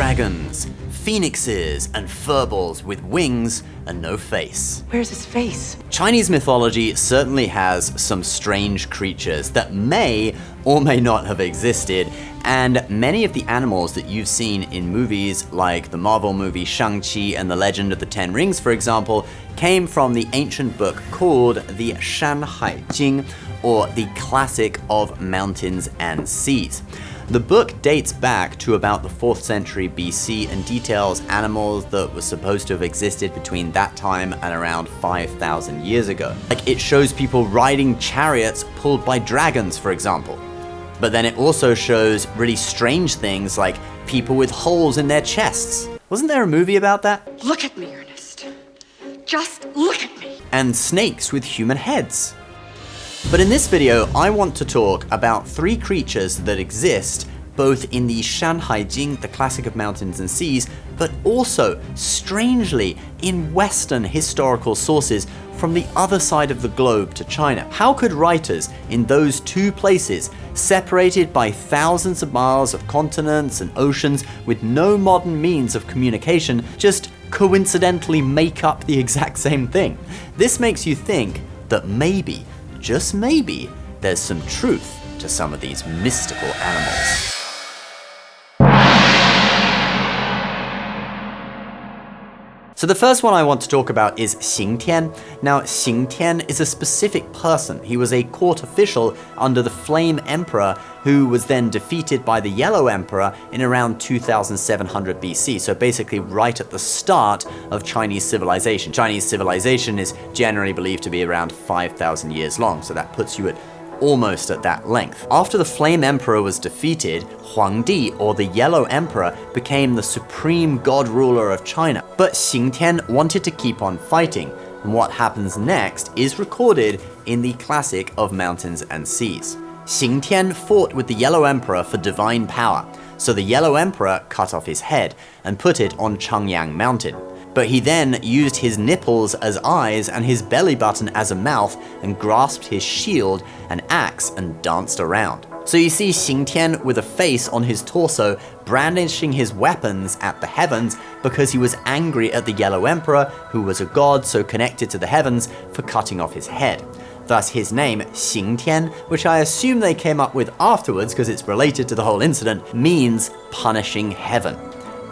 dragons, phoenixes, and furballs with wings and no face. Where's his face? Chinese mythology certainly has some strange creatures that may or may not have existed, and many of the animals that you've seen in movies like the Marvel movie Shang-Chi and the Legend of the Ten Rings, for example, came from the ancient book called the Shan Hai Jing, or the Classic of Mountains and Seas. The book dates back to about the 4th century BC and details animals that were supposed to have existed between that time and around 5,000 years ago. Like, it shows people riding chariots pulled by dragons, for example. But then it also shows really strange things like people with holes in their chests. Wasn't there a movie about that? Look at me, Ernest. Just look at me. And snakes with human heads. But in this video, I want to talk about 3 creatures that exist both in the Shan Hai Jing, the Classic of Mountains and Seas, but also, strangely, in Western historical sources from the other side of the globe to China. How could writers in those 2 places, separated by thousands of miles of continents and oceans with no modern means of communication, just coincidentally make up the exact same thing? This makes you think that maybe, just maybe, there's some truth to some of these mystical animals. So the first one I want to talk about is Xing Tian. Now, Xing Tian is a specific person. He was a court official under the Flame Emperor, who was then defeated by the Yellow Emperor in around 2700 BC, so basically right at the start of Chinese civilization. Chinese civilization is generally believed to be around 5,000 years long, so that puts you at almost at that length. After the Flame Emperor was defeated, Huangdi, or the Yellow Emperor, became the supreme god ruler of China. But Xing Tian wanted to keep on fighting, and what happens next is recorded in the Classic of Mountains and Seas. Xing Tian fought with the Yellow Emperor for divine power, so the Yellow Emperor cut off his head and put it on Changyang Mountain. But he then used his nipples as eyes and his belly button as a mouth and grasped his shield and axe and danced around. So you see Xing Tian with a face on his torso brandishing his weapons at the heavens because he was angry at the Yellow Emperor, who was a god so connected to the heavens, for cutting off his head. Thus his name, Xing Tian, which I assume they came up with afterwards because it's related to the whole incident, means punishing heaven.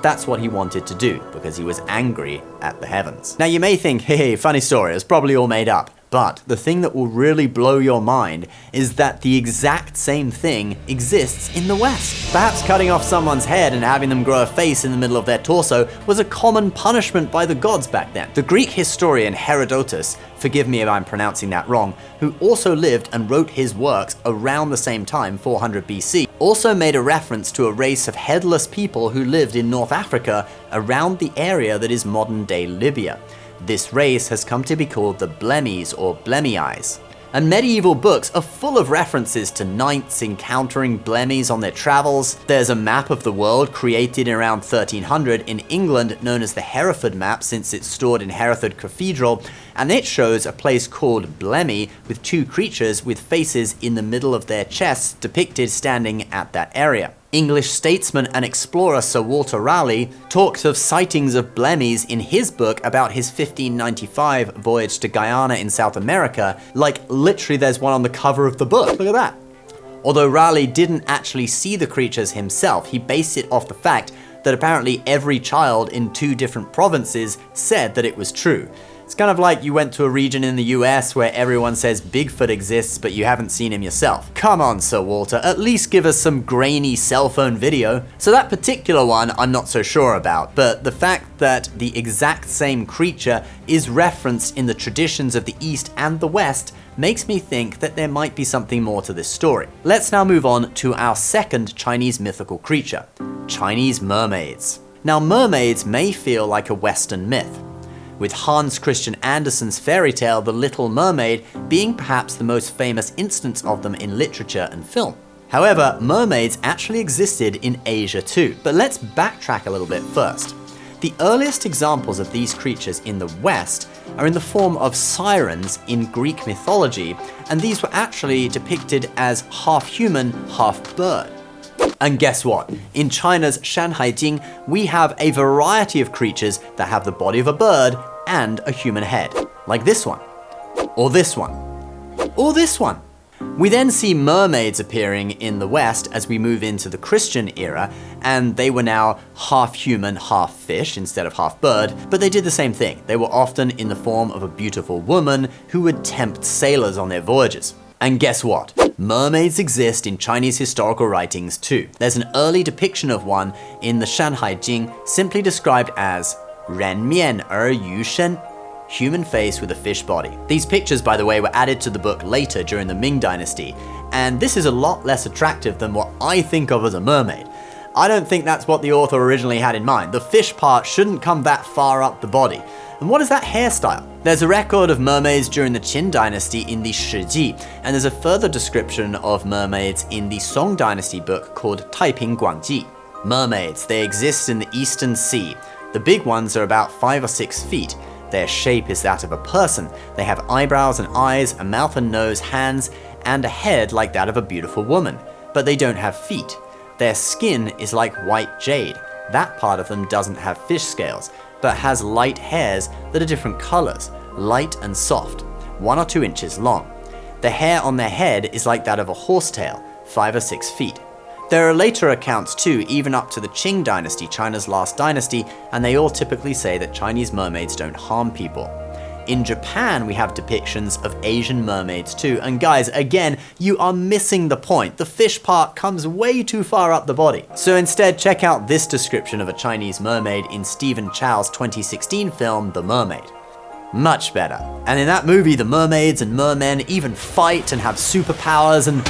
That's what he wanted to do, because he was angry at the heavens. Now you may think, hey, funny story, it's probably all made up. But the thing that will really blow your mind is that the exact same thing exists in the West. Perhaps cutting off someone's head and having them grow a face in the middle of their torso was a common punishment by the gods back then. The Greek historian Herodotus, forgive me if I'm pronouncing that wrong, who also lived and wrote his works around the same time, 400 BC, also made a reference to a race of headless people who lived in North Africa around the area that is modern-day Libya. This race has come to be called the Blemmies or Blemmyeyes. And medieval books are full of references to knights encountering Blemmies on their travels. There's a map of the world created around 1300 in England known as the Hereford map, since it's stored in Hereford Cathedral, and it shows a place called Blemmy with 2 creatures with faces in the middle of their chests depicted standing at that area. English statesman and explorer Sir Walter Raleigh talks of sightings of Blemmies in his book about his 1595 voyage to Guyana in South America. Like, literally there's one on the cover of the book. Look at that. Although Raleigh didn't actually see the creatures himself, he based it off the fact that apparently every child in 2 different provinces said that it was true. It's kind of like you went to a region in the US where everyone says Bigfoot exists, but you haven't seen him yourself. Come on, Sir Walter, at least give us some grainy cell phone video. So that particular one I'm not so sure about, but the fact that the exact same creature is referenced in the traditions of the East and the West makes me think that there might be something more to this story. Let's now move on to our second Chinese mythical creature, Chinese mermaids. Now, mermaids may feel like a Western myth, with Hans Christian Andersen's fairy tale The Little Mermaid being perhaps the most famous instance of them in literature and film. However, mermaids actually existed in Asia too. But let's backtrack a little bit first. The earliest examples of these creatures in the West are in the form of sirens in Greek mythology, and these were actually depicted as half human, half bird. And guess what? In China's Shan Hai Jing, we have a variety of creatures that have the body of a bird and a human head, like this one, or this one, or this one. We then see mermaids appearing in the West as we move into the Christian era, and they were now half human, half fish instead of half bird, but they did the same thing. They were often in the form of a beautiful woman who would tempt sailors on their voyages. And guess what? Mermaids exist in Chinese historical writings too. There's an early depiction of one in the Shan Hai Jing, simply described as 人面而鱼身, human face with a fish body. These pictures, by the way, were added to the book later during the Ming Dynasty, and this is a lot less attractive than what I think of as a mermaid. I don't think that's what the author originally had in mind. The fish part shouldn't come that far up the body. And what is that hairstyle? There's a record of mermaids during the Qin Dynasty in the Shi Ji, and there's a further description of mermaids in the Song Dynasty book called Taiping Guangji. Mermaids, they exist in the Eastern Sea. The big ones are about 5 or 6 feet. Their shape is that of a person. They have eyebrows and eyes, a mouth and nose, hands, and a head like that of a beautiful woman. But they don't have feet. Their skin is like white jade. That part of them doesn't have fish scales, but has light hairs that are different colors, light and soft, 1 or 2 inches long. The hair on their head is like that of a horsetail, 5 or 6 feet. There are later accounts too, even up to the Qing Dynasty, China's last dynasty, and they all typically say that Chinese mermaids don't harm people. In Japan, we have depictions of Asian mermaids too, and guys, again, you are missing the point. The fish part comes way too far up the body. So instead, check out this description of a Chinese mermaid in Stephen Chow's 2016 film, The Mermaid. Much better. And in that movie, the mermaids and mermen even fight and have superpowers and...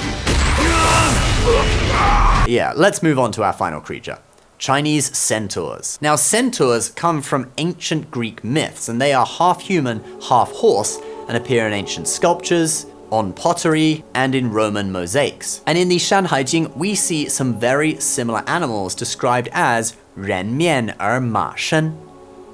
Yeah, let's move on to our final creature. Chinese centaurs. Now, centaurs come from ancient Greek myths, and they are half human, half horse, and appear in ancient sculptures, on pottery, and in Roman mosaics. And in the Shan Hai Jing, we see some very similar animals described as 人面而马身,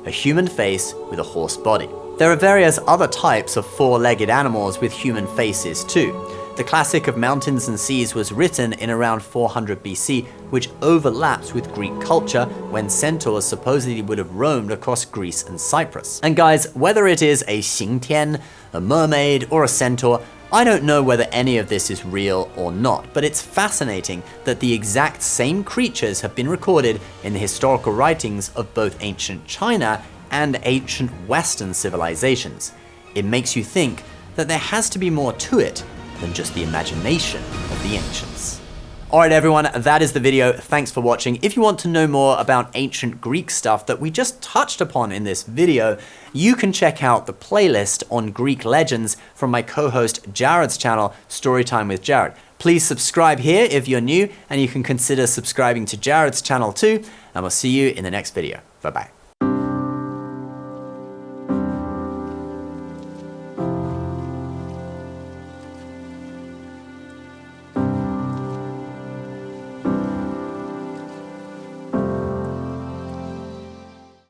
a human face with a horse body. There are various other types of 4-legged animals with human faces too. The classic of mountains and seas was written in around 400 BC, which overlaps with Greek culture when centaurs supposedly would have roamed across Greece and Cyprus. And guys, whether it is a Xingtian, a mermaid, or a centaur, I don't know whether any of this is real or not, but it's fascinating that the exact same creatures have been recorded in the historical writings of both ancient China and ancient Western civilizations. It makes you think that there has to be more to it than just the imagination of the ancients. Alright everyone, that is the video. Thanks for watching. If you want to know more about ancient Greek stuff that we just touched upon in this video, you can check out the playlist on Greek legends from my co-host Jared's channel, Storytime with Jared. Please subscribe here if you're new, and you can consider subscribing to Jared's channel too, and we'll see you in the next video. Bye bye.